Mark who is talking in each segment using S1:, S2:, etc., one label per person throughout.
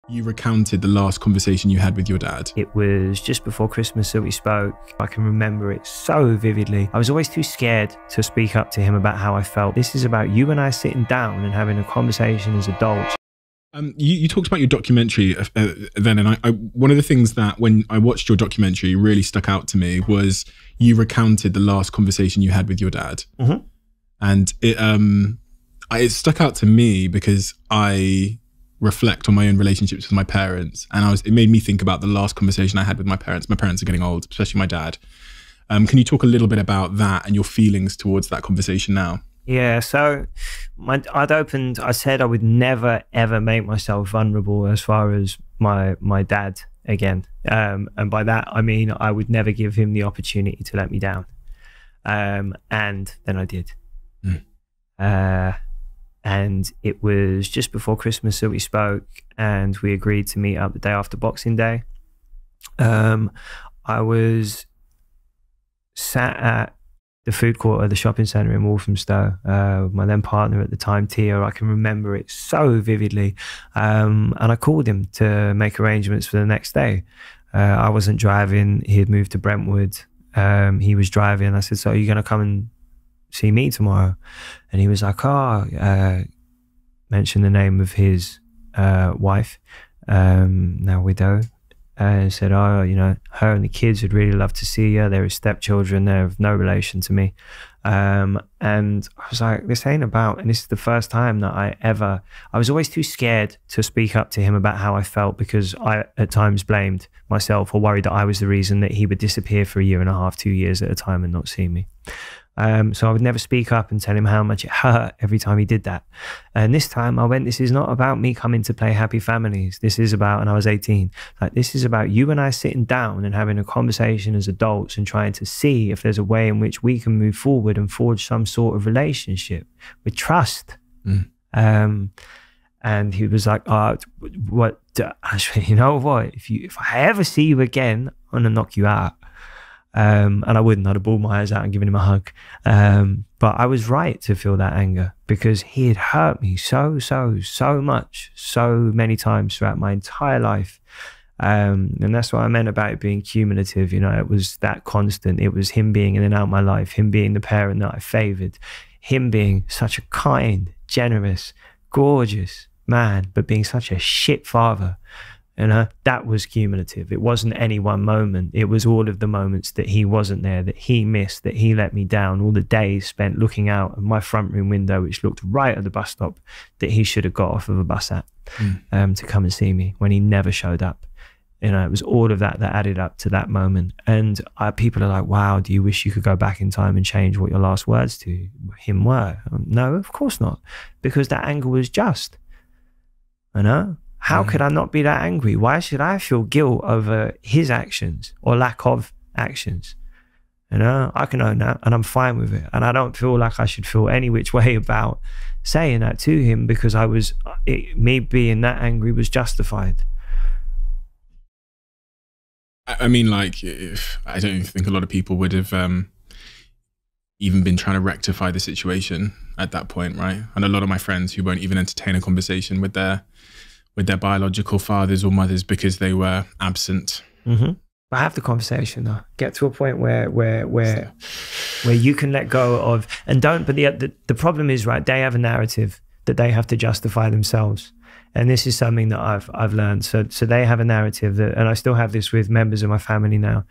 S1: You recounted the last conversation you had with your dad.
S2: It was just before Christmas that we spoke. I can remember it so vividly. I was always too scared to speak up to him about how I felt. This is about you and I sitting down and having a conversation as adults.
S1: You talked about your documentary then, and I one of the things that when I watched your documentary really stuck out to me was you recounted the last conversation you had with your dad.
S2: Mm-hmm.
S1: And it stuck out to me because I reflect on my own relationships with my parents, and it made me think about the last conversation I had with my parents. My parents are getting old, especially my dad. Can you talk a little bit about that and your feelings towards that conversation now?
S2: Yeah, so I said I would never ever make myself vulnerable as far as my dad again, and by that I mean I would never give him the opportunity to let me down, and then I did. And it was just before Christmas that we spoke, and we agreed to meet up the day after Boxing Day. I was sat at the food court of the shopping centre in Walthamstow with my then partner at the time, Tia. I can remember it so vividly. And I called him to make arrangements for the next day. I wasn't driving. He had moved to Brentwood. He was driving. I said, so are you going to come and see me tomorrow? And he was like, mentioned the name of his wife, now widow, and said, oh, you know, her and the kids would really love to see you. They're his stepchildren. They're of no relation to me. And I was like, this ain't about, and this is the first time that I was always too scared to speak up to him about how I felt, because I at times blamed myself or worried that I was the reason that he would disappear for 1.5 years, 2 years at a time and not see me. So I would never speak up and tell him how much it hurt every time he did that. And this time I went, this is not about me coming to play Happy Families. This is about, and I was 18, like, this is about you and I sitting down and having a conversation as adults and trying to see if there's a way in which we can move forward and forge some sort of relationship with trust. And he was like, oh, what, you know what, if I ever see you again, I'm gonna knock you out. And I wouldn't, I'd have bawled my eyes out and given him a hug. But I was right to feel that anger, because he had hurt me so much, so many times throughout my entire life. And that's what I meant about it being cumulative. You know, it was that constant. It was him being in and out of my life, him being the parent that I favored, him being such a kind, generous, gorgeous man, but being such a shit father. You know, that was cumulative. It wasn't any one moment. It was all of the moments that he wasn't there, that he missed, that he let me down, all the days spent looking out of my front room window, which looked right at the bus stop, that he should have got off of a bus at to come and see me when he never showed up. You know, it was all of that that added up to that moment. And people are like, wow, do you wish you could go back in time and change what your last words to him were? No, of course not, because that anger was just, you know? How could I not be that angry? Why should I feel guilt over his actions or lack of actions? You know, I can own that and I'm fine with it. And I don't feel like I should feel any which way about saying that to him, because me being that angry was justified.
S1: I mean, like, I don't think a lot of people would have even been trying to rectify the situation at that point, right? And a lot of my friends who won't even entertain a conversation with their biological fathers or mothers because they were absent.
S2: But have the conversation though. Get to a point where you can let go of, and don't, but the problem is, right, they have a narrative that they have to justify themselves. And this is something that I've learned. So they have a narrative that, and I still have this with members of my family now.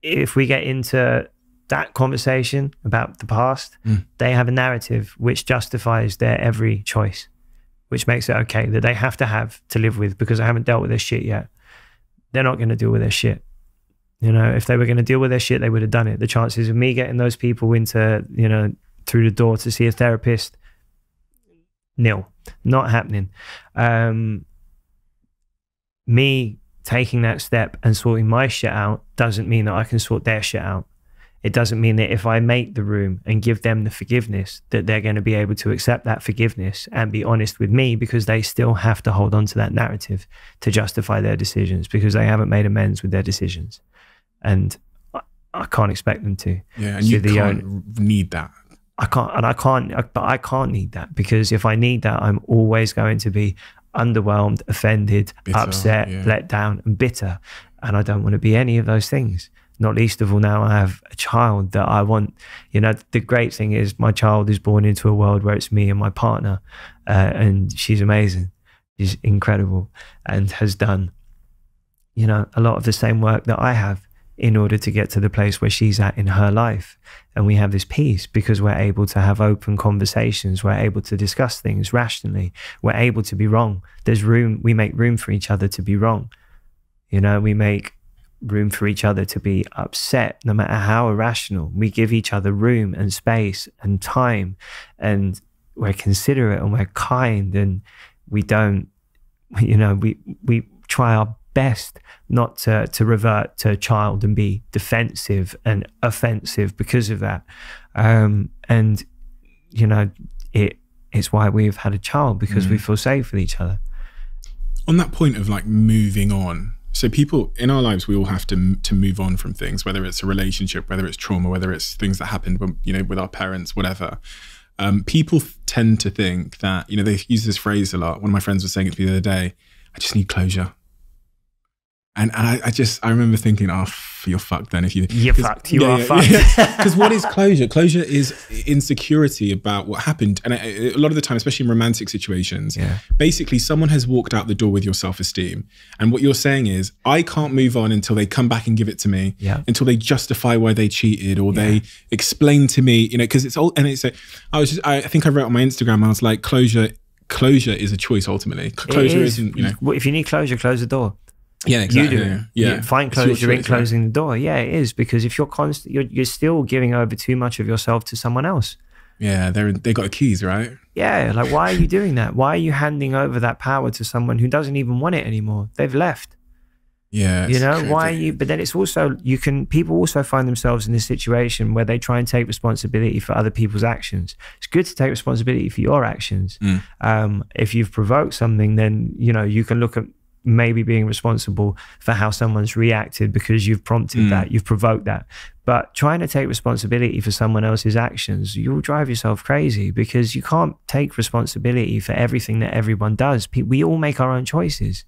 S2: If we get into that conversation about the past, they have a narrative which justifies their every choice, which makes it okay, that they have to live with, because I haven't dealt with their shit yet. They're not going to deal with their shit. You know, if they were going to deal with their shit, they would have done it. The chances of me getting those people into, you know, through the door to see a therapist, nil, not happening. Me taking that step and sorting my shit out doesn't mean that I can sort their shit out. It doesn't mean that if I make the room and give them the forgiveness, that they're going to be able to accept that forgiveness and be honest with me, because they still have to hold on to that narrative to justify their decisions, because they haven't made amends with their decisions. And I can't expect them to.
S1: Yeah, and you can't need that.
S2: I can't need that, because if I need that, I'm always going to be underwhelmed, offended,
S1: Bitter,
S2: upset, let down, and bitter. And I don't want to be any of those things. Not least of all, now I have a child that I want. You know, the great thing is my child is born into a world where it's me and my partner, and she's amazing. She's incredible and has done, you know, a lot of the same work that I have in order to get to the place where she's at in her life. And we have this peace because we're able to have open conversations. We're able to discuss things rationally. We're able to be wrong. There's room. We make room for each other to be wrong. You know, we make room for each other to be upset, no matter how irrational. We give each other room and space and time, and we're considerate and we're kind, and we don't, you know, we try our best not to revert to a child and be defensive and offensive because of that. And, you know, it's why we've had a child, because we feel safe with each other.
S1: On that point of like moving on, so people in our lives, we all have to move on from things, whether it's a relationship, whether it's trauma, whether it's things that happened when, you know, with our parents, whatever. People tend to think that, you know, they use this phrase a lot. One of my friends was saying it the other day, I just need closure. And I remember thinking, oh, you're fucked then if you...
S2: You're fucked. You are fucked.
S1: Because what is closure? Closure is insecurity about what happened. And a lot of the time, especially in romantic situations, basically someone has walked out the door with your self-esteem. And what you're saying is, I can't move on until they come back and give it to me, until they justify why they cheated, or they explain to me, you know, because it's all... And it's I think I wrote on my Instagram, I was like, closure is a choice ultimately. Closure isn't, you know...
S2: If you need closure, close the door.
S1: Yeah, exactly.
S2: You do it. You find closure in closing the door. Yeah, it is, because if you're still giving over too much of yourself to someone else.
S1: Yeah, they got the keys, right?
S2: Yeah, like why are you doing that? Why are you handing over that power to someone who doesn't even want it anymore? They've left.
S1: Yeah,
S2: you know, why are you? But then it's also, people also find themselves in this situation where they try and take responsibility for other people's actions. It's good to take responsibility for your actions. If you've provoked something, then, you know, you can look at maybe being responsible for how someone's reacted because you've prompted that, you've provoked that. But trying to take responsibility for someone else's actions, you'll drive yourself crazy, because you can't take responsibility for everything that everyone does. We all make our own choices.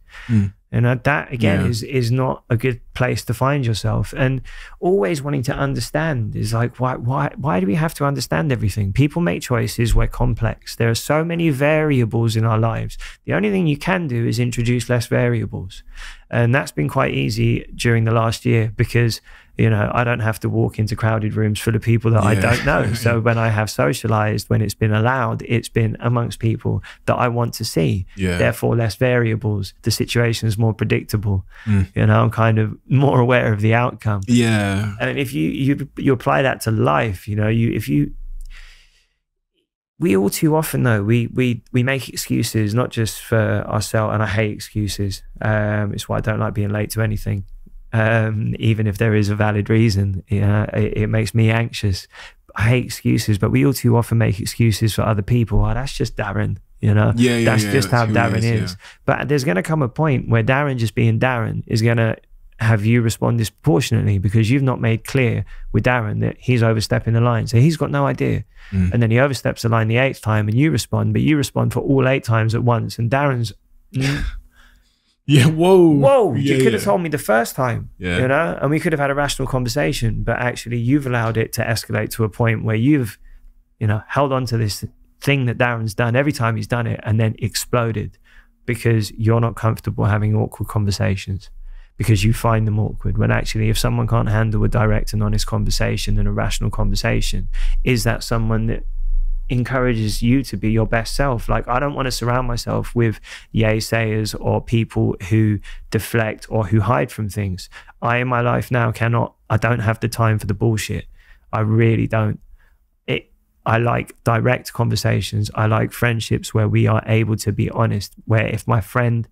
S2: And that, again, is not a good place to find yourself. And always wanting to understand is like, why do we have to understand everything? People make choices. We're complex. There are so many variables in our lives. The only thing you can do is introduce less variables. And that's been quite easy during the last year, because, you know, I don't have to walk into crowded rooms full of people that I don't know. So when I have socialized, when it's been allowed, it's been amongst people that I want to see. Therefore, less variables. The situation is more predictable. You know, I'm kind of more aware of the outcome. And if you apply that to life, you know, we all too often, though, we make excuses, not just for ourselves. And I hate excuses. It's why I don't like being late to anything. Even if there is a valid reason, it makes me anxious. I hate excuses, but we all too often make excuses for other people. Oh, that's just Darren, you know? That's just how Darren is. But there's going to come a point where Darren just being Darren is going to have you respond disproportionately, because you've not made clear with Darren that he's overstepping the line. So he's got no idea. And then he oversteps the line the 8th time and you respond, but you respond for all 8 times at once. And Darren's... Whoa, you could have told me the first time, you know, and we could have had a rational conversation, but actually you've allowed it to escalate to a point where you've, you know, held on to this thing that Darren's done every time he's done it, and then exploded because you're not comfortable having awkward conversations, because you find them awkward, when actually if someone can't handle a direct and honest conversation and a rational conversation, is that someone that encourages you to be your best self? Like, I don't want to surround myself with yay-sayers or people who deflect or who hide from things. I, in my life now, I don't have the time for the bullshit. I really don't. I like direct conversations. I like friendships where we are able to be honest, where if my friend,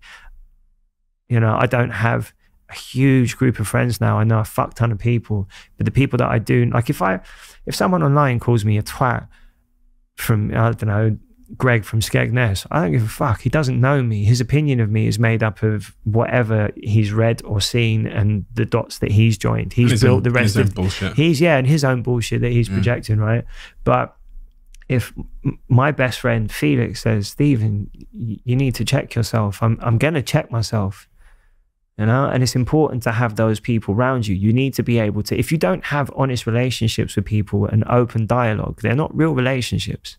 S2: you know, I don't have a huge group of friends now. I know a fuck ton of people, but the people that I do, like if someone online calls me a twat, from, I don't know, Greg from Skegness, I don't give a fuck. He doesn't know me. His opinion of me is made up of whatever he's read or seen and the dots that he's joined. He's built the rest of bullshit. And his own bullshit that he's projecting, right? But if my best friend Felix says, Stephen, you need to check yourself, I'm going to check myself, you know. And it's important to have those people around you. You need to be able to, if you don't have honest relationships with people and open dialogue, they're not real relationships.